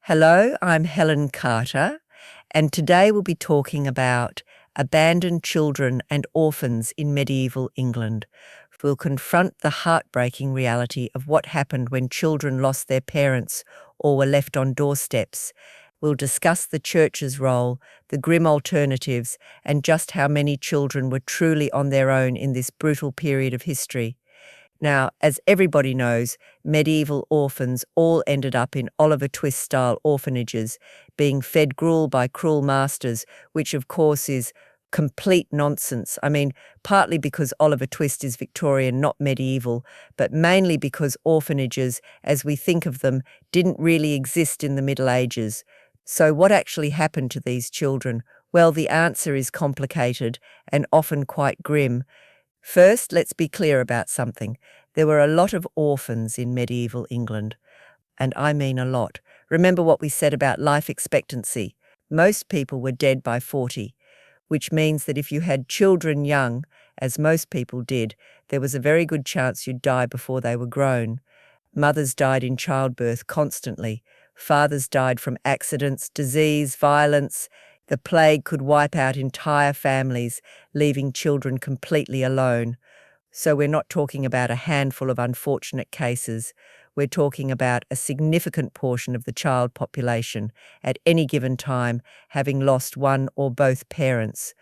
Hello, I'm Helen Carter, and today we'll be talking about abandoned children and orphans in medieval England. We'll confront the heartbreaking reality of what happened when children lost their parents or were left on doorsteps. We'll discuss the church's role, the grim alternatives, and just how many children were truly on their own in this brutal period of history. Now, as everybody knows, medieval orphans all ended up in Oliver Twist-style orphanages, being fed gruel by cruel masters, which of course is complete nonsense. I mean, partly because Oliver Twist is Victorian, not medieval, but mainly because orphanages, as we think of them, didn't really exist in the Middle Ages. So what actually happened to these children? Well, the answer is complicated and often quite grim. First, let's be clear about something. There were a lot of orphans in medieval England, and I mean a lot. Remember what we said about life expectancy. Most people were dead by 40, which means that if you had children young, as most people did, there was a very good chance you'd die before they were grown. Mothers died in childbirth constantly. Fathers died from accidents, disease, violence. The plague could wipe out entire families, leaving children completely alone. So we're not talking about a handful of unfortunate cases. We're talking about a significant portion of the child population at any given time having lost one or both parents.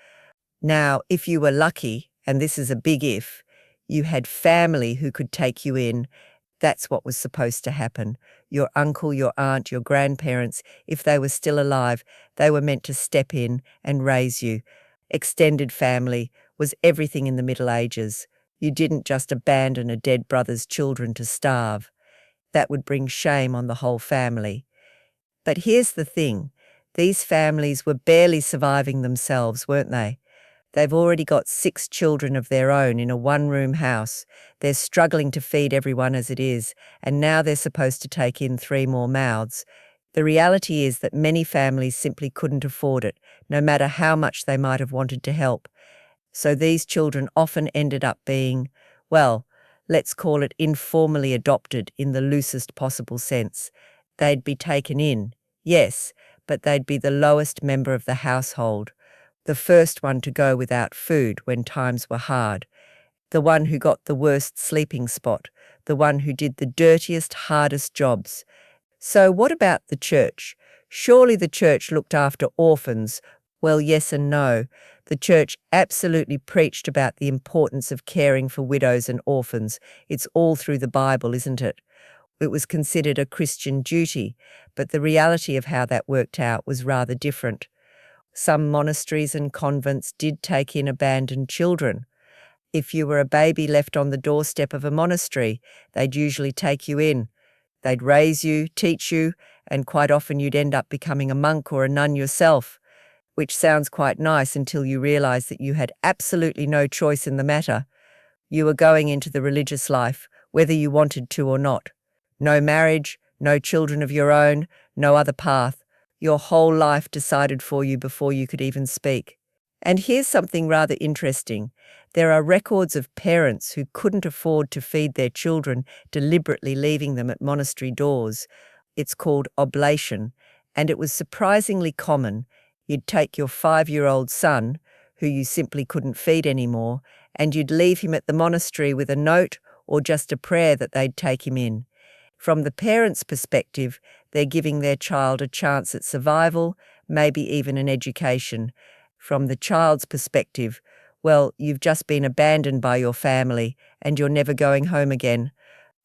Now, if you were lucky, and this is a big if, you had family who could take you in. That's what was supposed to happen. Your uncle, your aunt, your grandparents, if they were still alive, they were meant to step in and raise you. Extended family was everything in the Middle Ages. You didn't just abandon a dead brother's children to starve. That would bring shame on the whole family. But here's the thing. These families were barely surviving themselves, weren't they? They've already got 6 children of their own in a one-room house. They're struggling to feed everyone as it is, and now they're supposed to take in 3 more mouths. The reality is that many families simply couldn't afford it, no matter how much they might have wanted to help. So these children often ended up being, well, let's call it informally adopted in the loosest possible sense. They'd be taken in, yes, but they'd be the lowest member of the household. The first one to go without food when times were hard, the one who got the worst sleeping spot, the one who did the dirtiest, hardest jobs. So what about the church? Surely the church looked after orphans. Well, yes and no. The church absolutely preached about the importance of caring for widows and orphans. It's all through the Bible, isn't it? It was considered a Christian duty, but the reality of how that worked out was rather different. Some monasteries and convents did take in abandoned children. If you were a baby left on the doorstep of a monastery, they'd usually take you in. They'd raise you, teach you, and quite often you'd end up becoming a monk or a nun yourself, which sounds quite nice until you realize that you had absolutely no choice in the matter. You were going into the religious life, whether you wanted to or not. No marriage, no children of your own, no other path. Your whole life decided for you before you could even speak. And here's something rather interesting. There are records of parents who couldn't afford to feed their children, deliberately leaving them at monastery doors. It's called oblation, and it was surprisingly common. You'd take your 5-year-old son, who you simply couldn't feed anymore, and you'd leave him at the monastery with a note or just a prayer that they'd take him in. From the parents' perspective, they're giving their child a chance at survival, maybe even an education. From the child's perspective, well, you've just been abandoned by your family and you're never going home again.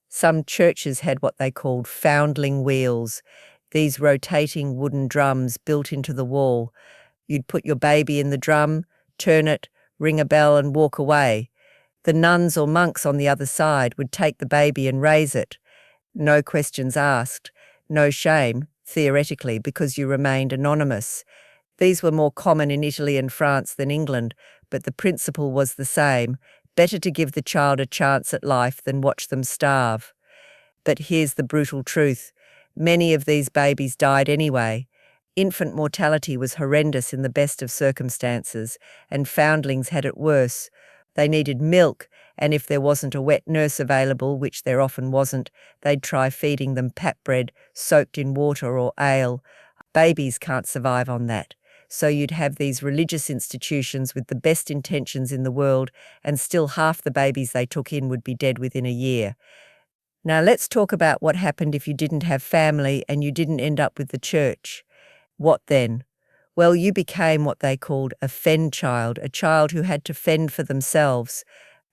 Some churches had what they called foundling wheels, these rotating wooden drums built into the wall. You'd put your baby in the drum, turn it, ring a bell and walk away. The nuns or monks on the other side would take the baby and raise it. No questions asked, no shame, theoretically, because you remained anonymous. These were more common in Italy and France than England, but the principle was the same. Better to give the child a chance at life than watch them starve. But here's the brutal truth. Many of these babies died anyway. Infant mortality was horrendous in the best of circumstances, and foundlings had it worse. They needed milk, And if there wasn't a wet nurse available, which there often wasn't, they'd try feeding them pap bread soaked in water or ale. Babies can't survive on that. So you'd have these religious institutions with the best intentions in the world, and still half the babies they took in would be dead within a year. Now let's talk about what happened if you didn't have family and you didn't end up with the church. What then? Well, you became what they called a fend child, a child who had to fend for themselves.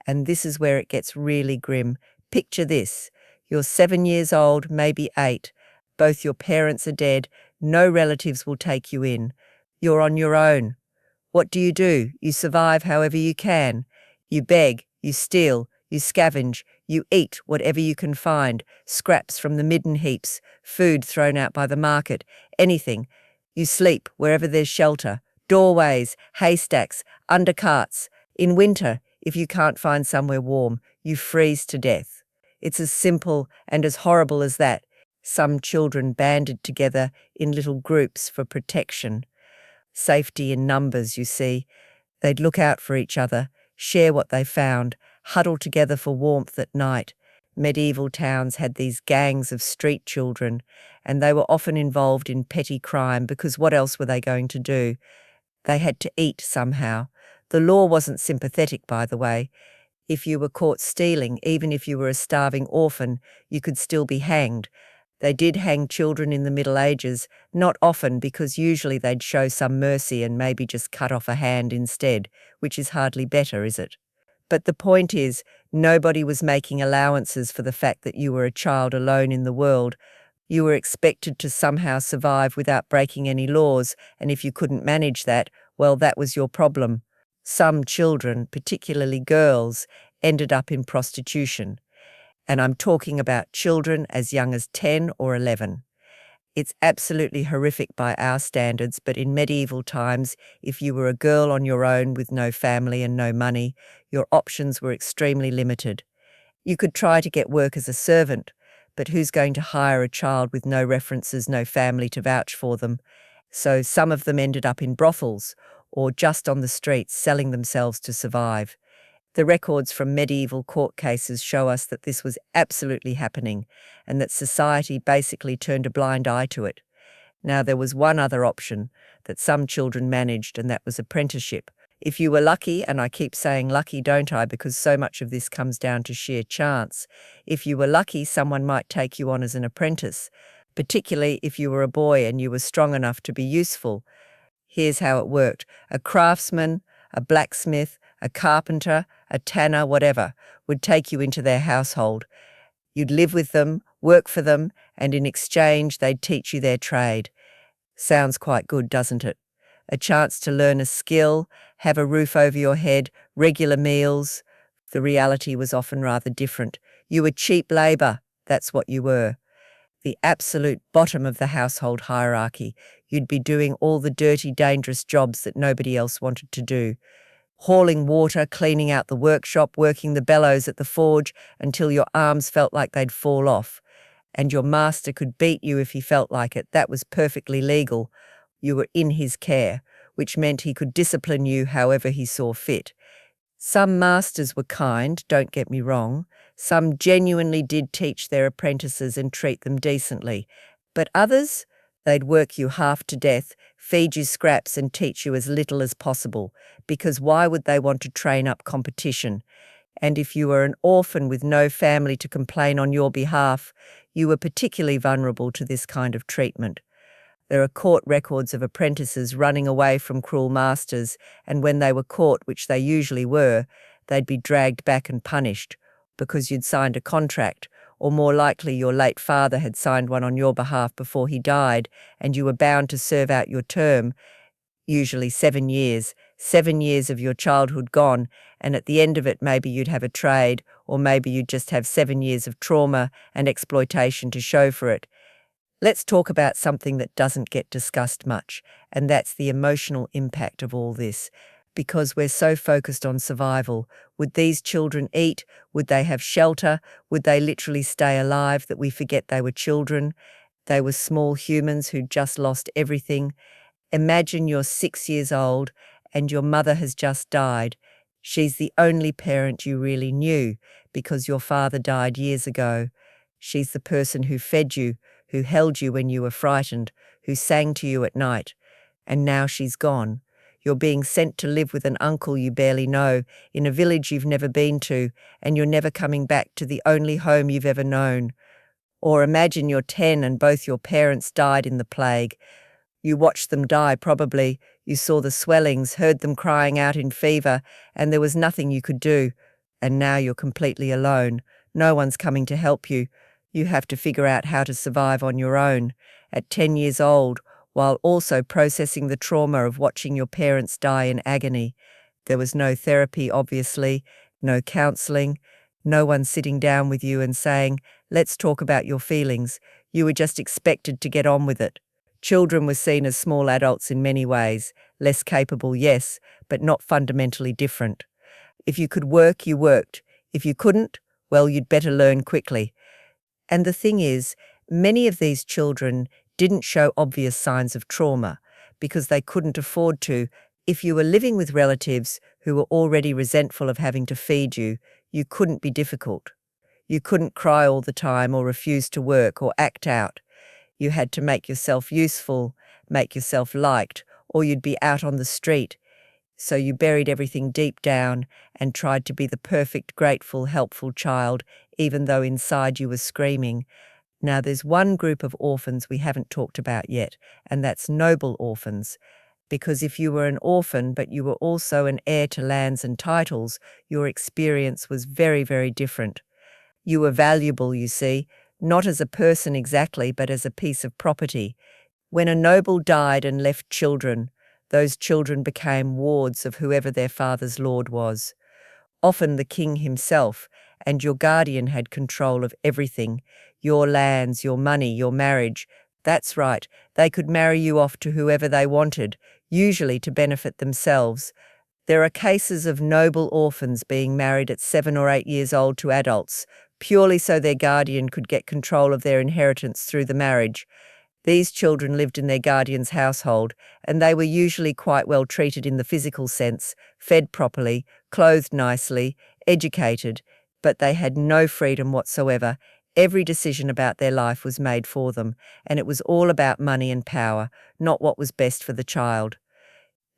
And this is where it gets really grim. Picture this. You're 7 years old, maybe 8. Both your parents are dead. No relatives will take you in. You're on your own. What do? You survive however you can. You beg, you steal, you scavenge, you eat whatever you can find, scraps from the midden heaps, food thrown out by the market, anything. You sleep wherever there's shelter, doorways, haystacks, under carts. In winter, if you can't find somewhere warm, you freeze to death. It's as simple and as horrible as that. Some children banded together in little groups for protection. Safety in numbers, you see. They'd look out for each other, share what they found, huddle together for warmth at night. Medieval towns had these gangs of street children, and they were often involved in petty crime because what else were they going to do? They had to eat somehow. The law wasn't sympathetic, by the way. If you were caught stealing, even if you were a starving orphan, you could still be hanged. They did hang children in the Middle Ages, not often because usually they'd show some mercy and maybe just cut off a hand instead, which is hardly better, is it? But the point is, nobody was making allowances for the fact that you were a child alone in the world. You were expected to somehow survive without breaking any laws, and if you couldn't manage that, well, that was your problem. Some children, particularly girls, ended up in prostitution. And I'm talking about children as young as 10 or 11. It's absolutely horrific by our standards, but in medieval times, if you were a girl on your own with no family and no money, your options were extremely limited. You could try to get work as a servant, but who's going to hire a child with no references, no family to vouch for them? So some of them ended up in brothels or just on the streets selling themselves to survive. The records from medieval court cases show us that this was absolutely happening and that society basically turned a blind eye to it. Now, there was one other option that some children managed, and that was apprenticeship. If you were lucky, and I keep saying lucky, don't I, because so much of this comes down to sheer chance. If you were lucky, someone might take you on as an apprentice, particularly if you were a boy and you were strong enough to be useful. Here's how it worked. A craftsman, a blacksmith, a carpenter, a tanner, whatever, would take you into their household. You'd live with them, work for them, and in exchange they'd teach you their trade. Sounds quite good, doesn't it? A chance to learn a skill, have a roof over your head, regular meals. The reality was often rather different. You were cheap labour, that's what you were. The absolute bottom of the household hierarchy. You'd be doing all the dirty, dangerous jobs that nobody else wanted to do. Hauling water, cleaning out the workshop, working the bellows at the forge until your arms felt like they'd fall off. And your master could beat you if he felt like it. That was perfectly legal. You were in his care, which meant he could discipline you however he saw fit. Some masters were kind, don't get me wrong. Some genuinely did teach their apprentices and treat them decently. But others, they'd work you half to death, feed you scraps and teach you as little as possible, because why would they want to train up competition? And if you were an orphan with no family to complain on your behalf, you were particularly vulnerable to this kind of treatment. There are court records of apprentices running away from cruel masters, and when they were caught, which they usually were, they'd be dragged back and punished because you'd signed a contract, or more likely your late father had signed one on your behalf before he died, and you were bound to serve out your term, usually 7 years, 7 years of your childhood gone, and at the end of it maybe you'd have a trade, or maybe you'd just have 7 years of trauma and exploitation to show for it. Let's talk about something that doesn't get discussed much, and that's the emotional impact of all this. Because we're so focused on survival, would these children eat? Would they have shelter? Would they literally stay alive that we forget they were children? They were small humans who'd just lost everything. Imagine you're 6 years old and your mother has just died. She's the only parent you really knew because your father died years ago. She's the person who fed you, who held you when you were frightened, who sang to you at night. And now she's gone. You're being sent to live with an uncle you barely know, in a village you've never been to, and you're never coming back to the only home you've ever known. Or imagine you're 10 and both your parents died in the plague. You watched them die, probably. You saw the swellings, heard them crying out in fever, and there was nothing you could do. And now you're completely alone. No one's coming to help you. You have to figure out how to survive on your own. At 10 years old, while also processing the trauma of watching your parents die in agony. There was no therapy, obviously, no counselling, no one sitting down with you and saying, "Let's talk about your feelings." You were just expected to get on with it. Children were seen as small adults in many ways, less capable, yes, but not fundamentally different. If you could work, you worked. If you couldn't, well, you'd better learn quickly. And the thing is, many of these children didn't show obvious signs of trauma because they couldn't afford to. If you were living with relatives who were already resentful of having to feed you, you couldn't be difficult. You couldn't cry all the time or refuse to work or act out. You had to make yourself useful, make yourself liked, or you'd be out on the street. So you buried everything deep down and tried to be the perfect, grateful, helpful child, even though inside you were screaming. Now there's one group of orphans we haven't talked about yet, and that's noble orphans. Because if you were an orphan but you were also an heir to lands and titles, your experience was very, very different. You were valuable, you see, not as a person exactly, but as a piece of property. When a noble died and left children, those children became wards of whoever their father's lord was. Often the king himself, and your guardian had control of everything, your lands, your money, your marriage. That's right, they could marry you off to whoever they wanted, usually to benefit themselves. There are cases of noble orphans being married at 7 or 8 years old to adults, purely so their guardian could get control of their inheritance through the marriage. These children lived in their guardian's household, and they were usually quite well treated in the physical sense, fed properly, clothed nicely, educated, but they had no freedom whatsoever. Every decision about their life was made for them, and it was all about money and power, not what was best for the child.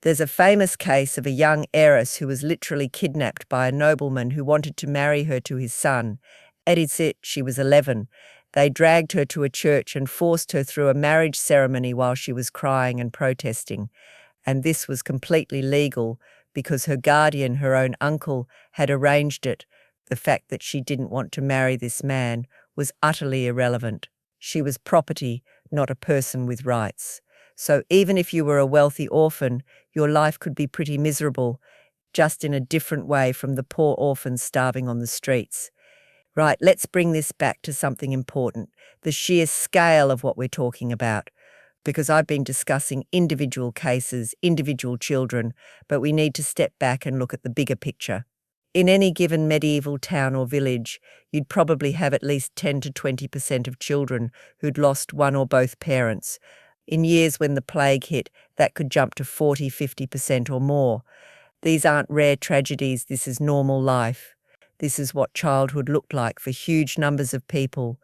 There's a famous case of a young heiress who was literally kidnapped by a nobleman who wanted to marry her to his son. At its it, she was 11. They dragged her to a church and forced her through a marriage ceremony while she was crying and protesting. And this was completely legal because her guardian, her own uncle, had arranged it. The fact that she didn't want to marry this man was utterly irrelevant. She was property, not a person with rights. So even if you were a wealthy orphan, your life could be pretty miserable, just in a different way from the poor orphans starving on the streets. Right, let's bring this back to something important, the sheer scale of what we're talking about, because I've been discussing individual cases, individual children, but we need to step back and look at the bigger picture. In any given medieval town or village, you'd probably have at least 10 to 20% of children who'd lost one or both parents. In years when the plague hit, that could jump to 40, 50% or more. These aren't rare tragedies, this is normal life. This is what childhood looked like for huge numbers of people,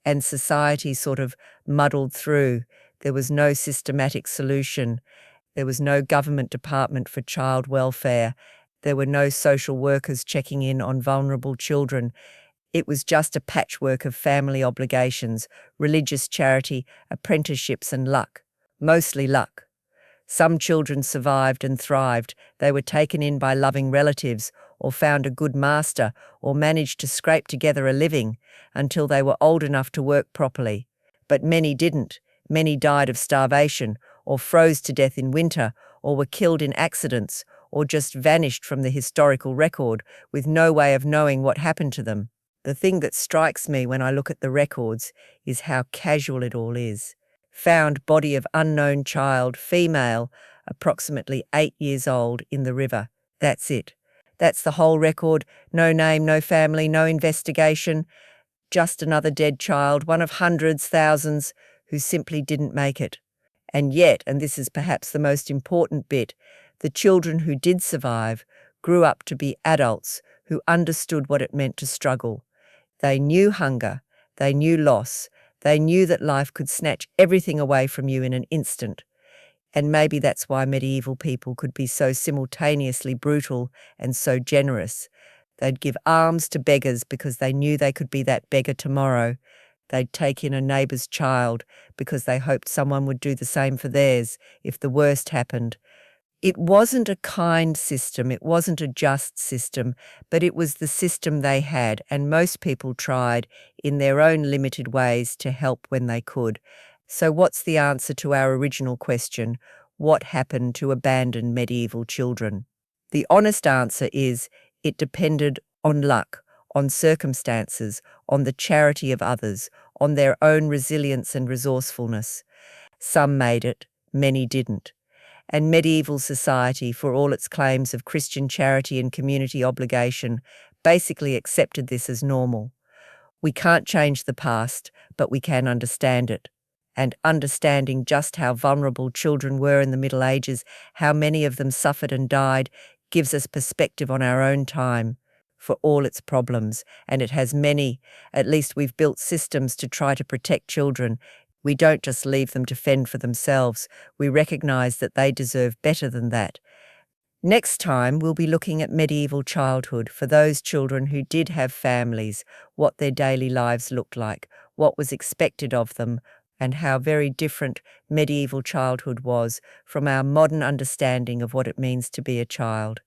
and society sort of muddled through. There was no systematic solution. There was no government department for child welfare. There were no social workers checking in on vulnerable children. It was just a patchwork of family obligations, religious charity, apprenticeships and luck. Mostly luck. Some children survived and thrived. They were taken in by loving relatives, or found a good master, or managed to scrape together a living until they were old enough to work properly. But many didn't. Many died of starvation, or froze to death in winter, or were killed in accidents, or just vanished from the historical record with no way of knowing what happened to them. The thing that strikes me when I look at the records is how casual it all is. Found body of unknown child, female, approximately 8 years old, in the river. That's it. That's the whole record. No name, no family, no investigation. Just another dead child, one of hundreds, thousands, who simply didn't make it. And yet, and this is perhaps the most important bit, the children who did survive grew up to be adults who understood what it meant to struggle. They knew hunger, they knew loss, they knew that life could snatch everything away from you in an instant. And maybe that's why medieval people could be so simultaneously brutal and so generous. They'd give alms to beggars because they knew they could be that beggar tomorrow. They'd take in a neighbour's child because they hoped someone would do the same for theirs if the worst happened. It wasn't a kind system, it wasn't a just system, but it was the system they had, and most people tried in their own limited ways to help when they could. So what's the answer to our original question, what happened to abandoned medieval children? The honest answer is it depended on luck, on circumstances, on the charity of others, on their own resilience and resourcefulness. Some made it, many didn't. And medieval society, for all its claims of Christian charity and community obligation, basically accepted this as normal. We can't change the past, but we can understand it. And understanding just how vulnerable children were in the Middle Ages, how many of them suffered and died, gives us perspective on our own time, for all its problems, and it has many. At least we've built systems to try to protect children. We don't just leave them to fend for themselves. We recognise that they deserve better than that. Next time, we'll be looking at medieval childhood for those children who did have families, what their daily lives looked like, what was expected of them, and how very different medieval childhood was from our modern understanding of what it means to be a child.